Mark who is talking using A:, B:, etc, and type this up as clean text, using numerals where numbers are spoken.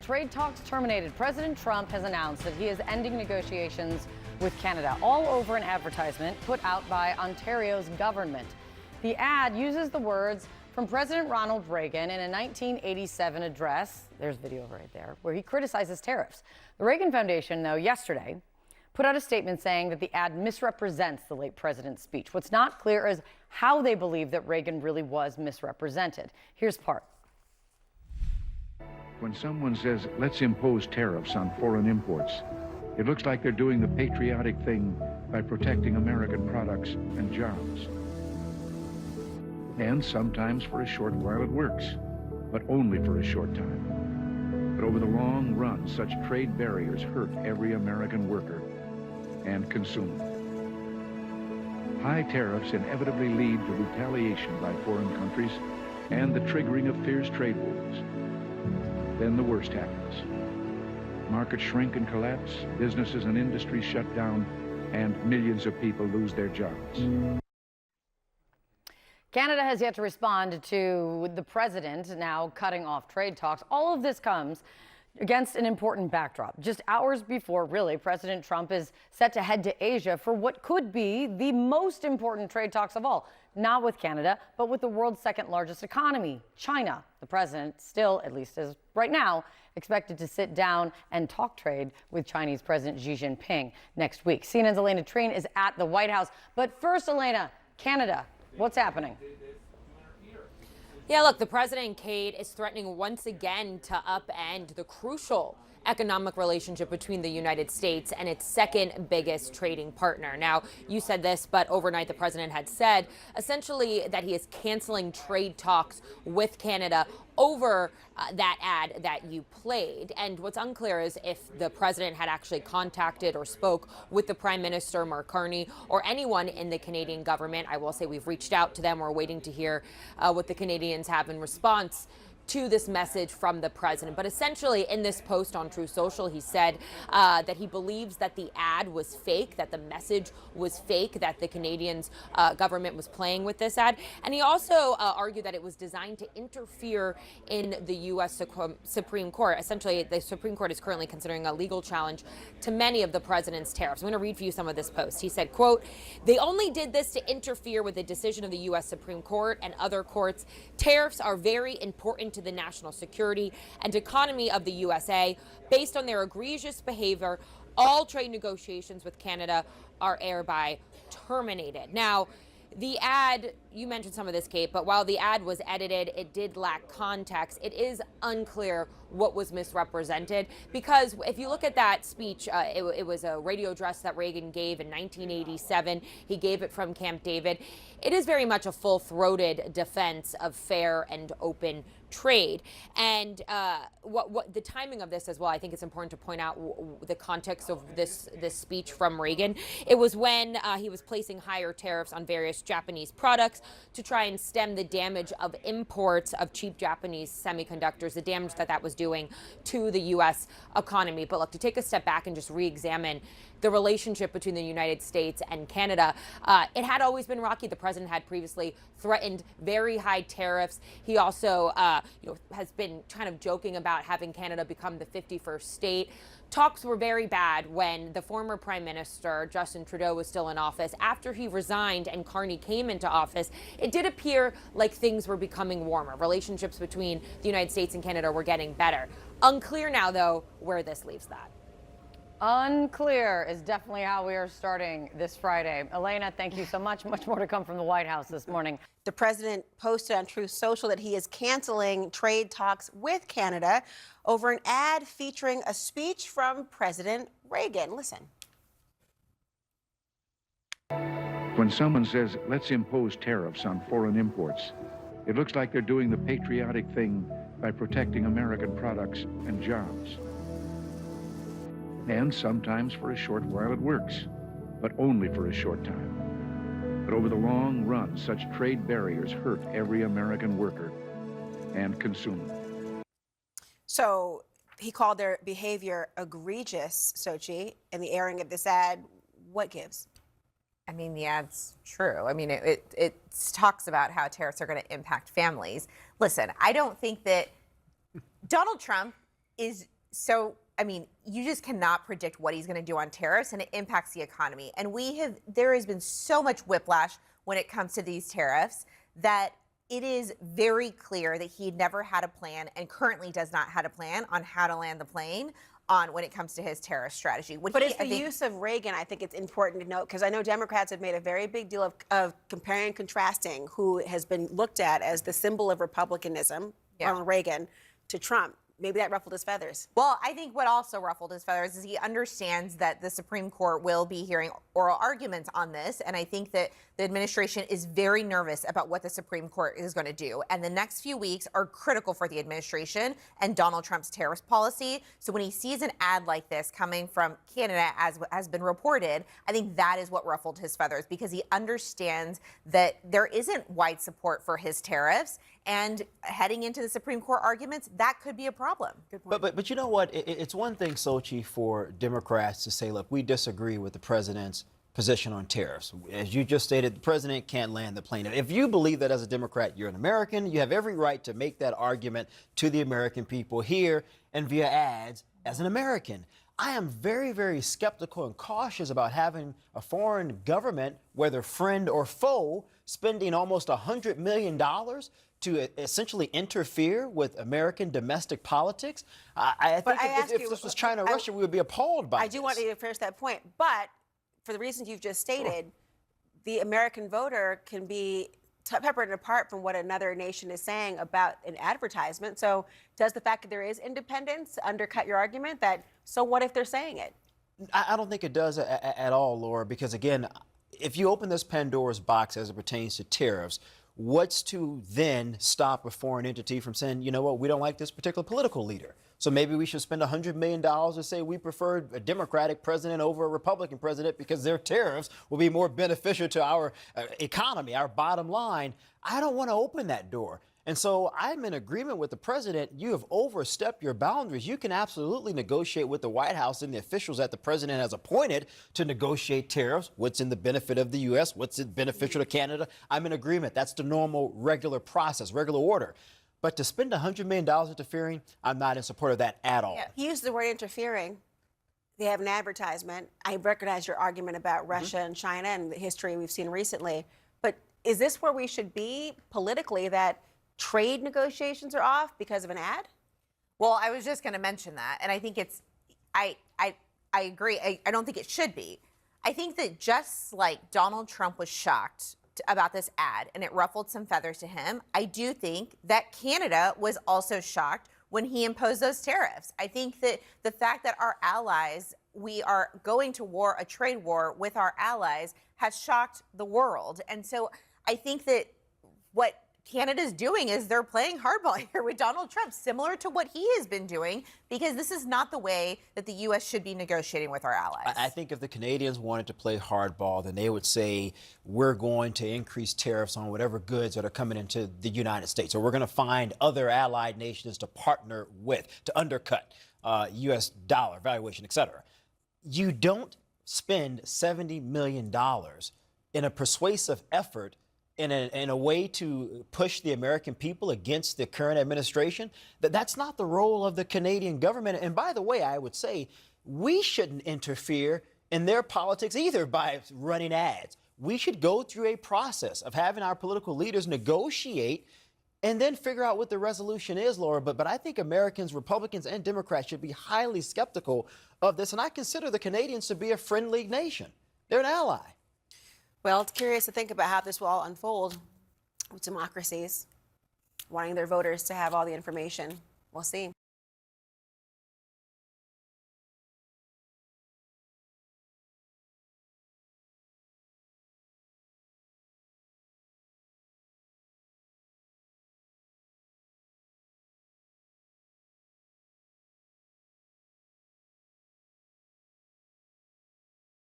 A: trade talks terminated. President Trump has announced that he is ending negotiations with Canada, all over an advertisement put out by Ontario's government. The ad uses the words from President Ronald Reagan in a 1987 address, there's video right there, where he criticizes tariffs. The Reagan Foundation, though, yesterday put out a statement saying that the ad misrepresents the late president's speech. What's not clear is how they believe that Reagan really was misrepresented. Here's part.
B: When someone says, let's impose tariffs on foreign imports, it looks like they're doing the patriotic thing by protecting American products and jobs. And sometimes for a short while it works, but only for a short time. But over the long run, such trade barriers hurt every American worker and consumer. High tariffs inevitably lead to retaliation by foreign countries and the triggering of fierce trade wars. Then the worst happens. Markets shrink and collapse, businesses and industries shut down, and millions of people lose their jobs.
A: Canada has yet to respond to the president now cutting off trade talks. All of this comes against an important backdrop. Just hours before, really, President Trump is set to head to Asia for what could be the most important trade talks of all. Not with Canada, but with the world's second largest economy, China. The president still, at least as right now, expected to sit down and talk trade with Chinese President Xi Jinping next week. CNN's Elena Trine is at the White House. But first, Elena, Canada, what's happening?
C: Yeah, look, the president, Kate, is threatening once again to upend the crucial economic relationship between the United States and its second biggest trading partner. Now, you said this, but overnight the president had said essentially that he is canceling trade talks with Canada over that ad that you played. And what's unclear is if the president had actually contacted or spoke with the Prime Minister, Mark Carney, or anyone in the Canadian government. I will say we've reached out to them. We're waiting to hear what the Canadians have in response to this message from the president. But essentially in this post on Truth Social, he said that he believes that the ad was fake, that the message was fake, that the Canadians government was playing with this ad. And he also argued that it was designed to interfere in the U.S. Supreme Court. Essentially, the Supreme Court is currently considering a legal challenge to many of the president's tariffs. I'm going to read for you some of this post. He said, quote, "They only did this to interfere with the decision of the U.S. Supreme Court and other courts. Tariffs are very important to the national security and economy of the USA. Based on their egregious behavior, all trade negotiations with Canada are hereby terminated." Now, the ad, you mentioned some of this, Kate, but while the ad was edited, it did lack context. It is unclear what was misrepresented, because if you look at that speech, it was a radio address that Reagan gave in 1987. He gave it from Camp David. It is very much a full-throated defense of fair and open trade. And what the timing of this as well, I think it's important to point out the context of this speech from Reagan. It was when he was placing higher tariffs on various Japanese products to try and stem the damage of imports of cheap Japanese semiconductors, the damage that was doing to the U.S. economy. But look, to take a step back and just re-examine the relationship between the United States and Canada, it had always been rocky. The president had previously threatened very high tariffs. He also has been kind of joking about having Canada become the 51st state. Talks were very bad when the former Prime Minister, Justin Trudeau, was still in office. After he resigned and Carney came into office, it did appear like things were becoming warmer. Relationships between the United States and Canada were getting better. Unclear now, though, where this leaves that.
A: Unclear is definitely how we are starting this Friday. Elena, thank you so much. Much more to come from the White House this morning.
D: The president posted on Truth Social that he is canceling trade talks with Canada over an ad featuring a speech from President Reagan. Listen.
B: When someone says, let's impose tariffs on foreign imports, it looks like they're doing the patriotic thing by protecting American products and jobs. And sometimes for a short while it works, but only for a short time. But over the long run, such trade barriers hurt every American worker and consumer.
D: So he called their behavior egregious, Sochi, and the airing of this ad. What gives?
E: I mean, the ad's true. I mean, it talks about how tariffs are going to impact families. Listen, I don't think that Donald Trump is So, I mean, you just cannot predict what he's going to do on tariffs, and it impacts the economy. And there has been so much whiplash when it comes to these tariffs that it is very clear that he never had a plan and currently does not have a plan on how to land the plane on when it comes to his tariff strategy.
D: But it's the use of Reagan, I think it's important to note, because I know Democrats have made a very big deal of comparing and contrasting who has been looked at as the symbol of republicanism, Ronald Reagan, to Trump. Maybe that ruffled his feathers.
E: Well, I think what also ruffled his feathers is he understands that the Supreme Court will be hearing oral arguments on this. And I think that the administration is very nervous about what the Supreme Court is going to do. And the next few weeks are critical for the administration and Donald Trump's tariff policy. So when he sees an ad like this coming from Canada, as has been reported, I think that is what ruffled his feathers, because he understands that there isn't wide support for his tariffs. And heading into the Supreme Court arguments, that could be a problem. Good point.
F: But you know what? It's one thing, Sochi, for Democrats to say, look, we disagree with the president's position on tariffs. As you just stated, the president can't land the plane. If you believe that as a Democrat, you're an American, you have every right to make that argument to the American people here and via ads as an American. I am very, very skeptical and cautious about having a foreign government, whether friend or foe, spending almost $100 million to essentially interfere with American domestic politics. I think if this was China or Russia, we would be appalled by this.
D: I do want you to finish that point. But for the reasons you've just stated, the American voter can be peppered apart from what another nation is saying about an advertisement. So does the fact that there is independence undercut your argument that, so what if they're saying it?
F: I don't think it does at all, Laura, because again, if you open this Pandora's box as it pertains to tariffs, what's to then stop a foreign entity from saying, you know what, we don't like this particular political leader, so maybe we should spend $100 million to say we prefer a Democratic president over a Republican president because their tariffs will be more beneficial to our economy, our bottom line. I don't want to open that door. And so I'm in agreement with the president. You have overstepped your boundaries. You can absolutely negotiate with the White House and the officials that the president has appointed to negotiate tariffs, what's in the benefit of the U.S., what's beneficial to Canada. I'm in agreement. That's the normal, regular process, regular order. But to spend $100 million interfering, I'm not in support of that at all.
D: Yeah, he used the word interfering. They have an advertisement. I recognize your argument about Russia and China and the history we've seen recently. But is this where we should be politically, that trade negotiations are off because of an ad?
E: Well, I was just going to mention that. And I think I agree. I don't think it should be. I think that just like Donald Trump was shocked about this ad and it ruffled some feathers to him, I do think that Canada was also shocked when he imposed those tariffs. I think that the fact that our allies, we are going to war, a trade war with our allies, has shocked the world. And so I think that what Canada's doing is they're playing hardball here with Donald Trump, similar to what he has been doing, because this is not the way that the U.S. should be negotiating with our allies.
F: I think if the Canadians wanted to play hardball, then they would say, we're going to increase tariffs on whatever goods that are coming into the United States, or we're going to find other allied nations to partner with to undercut U.S. dollar valuation, et cetera. You don't spend $70 million in a persuasive effort in a way to push the American people against the current administration. That's not the role of the Canadian government. And by the way, I would say we shouldn't interfere in their politics either by running ads. We should go through a process of having our political leaders negotiate and then figure out what the resolution is, Laura. But I think Americans, Republicans and Democrats, should be highly skeptical of this. And I consider the Canadians to be a friendly nation. They're an ally.
D: Well, it's curious to think about how this will all unfold with democracies wanting their voters to have all the information. We'll see.